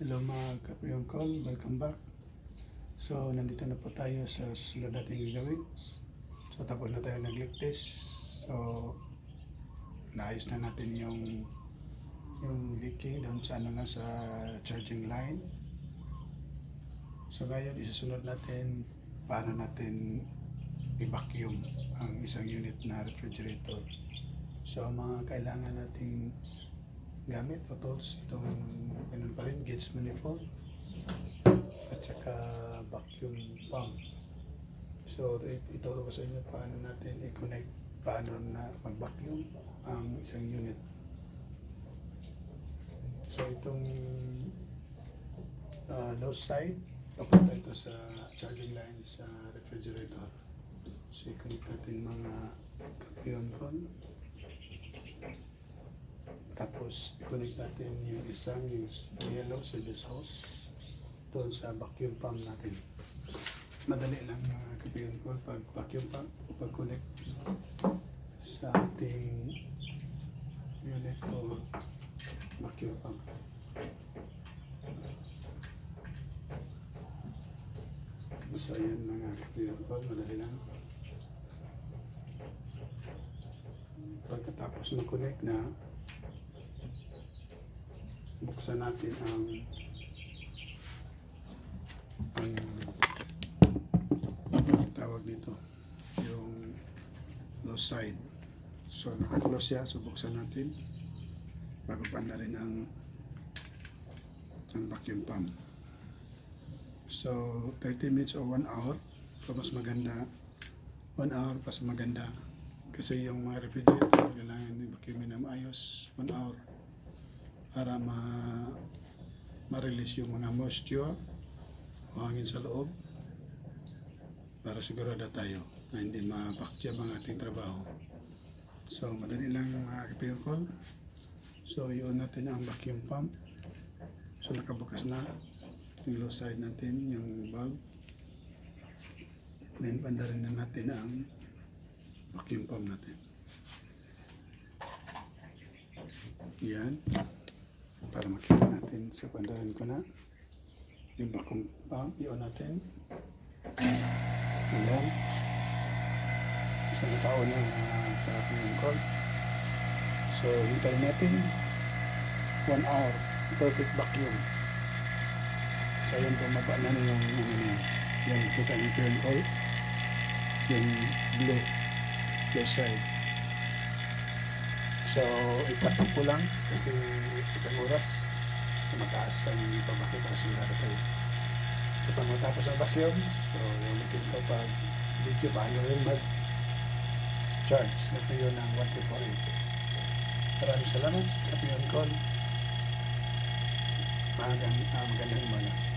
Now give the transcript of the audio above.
Hello mga kapiyong call, welcome back. So, nandito na po tayo sa susunod nating gagawin. So, tapos na tayo nag-leak test. So, naayos na natin yung leaking doon sa sa charging line. So, ngayon isusunod natin paano natin i-vacuum ang isang unit na refrigerator. So, mga kailangan nating gamit o tools, itong ganun pa rin, gauge manifold at saka vacuum pump. So ituro ko sa inyo paano natin i-connect, paano na mag-vacuum ang isang unit. So itong low side, papunta ito sa charging line sa refrigerator. So i-connect natin mga kapyon kon. Tapos, i-connect natin yung isang yellow service hose doon sa vacuum pump natin. Madali lang mga kapatid ko pag vacuum pump, pag-connect sa ating unit o vacuum pump. So, ayan mga kapatid ko, madali lang. Pagkatapos mag-connect na, buksan natin ang tawag dito, yung low side. So naka-close siya, so buksan natin bago pa na rin ang vacuum pump. So 30 minutes or 1 hour pa mas maganda, 1 hour pa mas maganda kasi yung mga refrigerator kailangan i-vacuumin na maayos 1 hour para ma-release yung mga moisture o hangin sa loob para sigurado tayo na hindi ma-backjam ang ating trabaho. So madali lang yung mga kapilkol. So i-on natin ang vacuum pump. So nakabukas na yung low side natin, yung valve. Then bandarin na natin ang vacuum pump natin. Yan. Para makita natin sa bandaran ko na yung vacuum pump, i-on natin. Ayan. So naka-on na yung call. So hintayin natin 1 hour, perfect vacuum. So yun, bumaba na yung yan, kita yung turn oil, yung blue side. So, itatak ko lang kasi isang oras na mataas ang pabakit para sigurado tayo. So, pag matapos ang vacuum, so, ulitin ko pag video paano rin mag-charge na po yun ng 1248. Maraming salamat sa piyon call. Magandang umaga.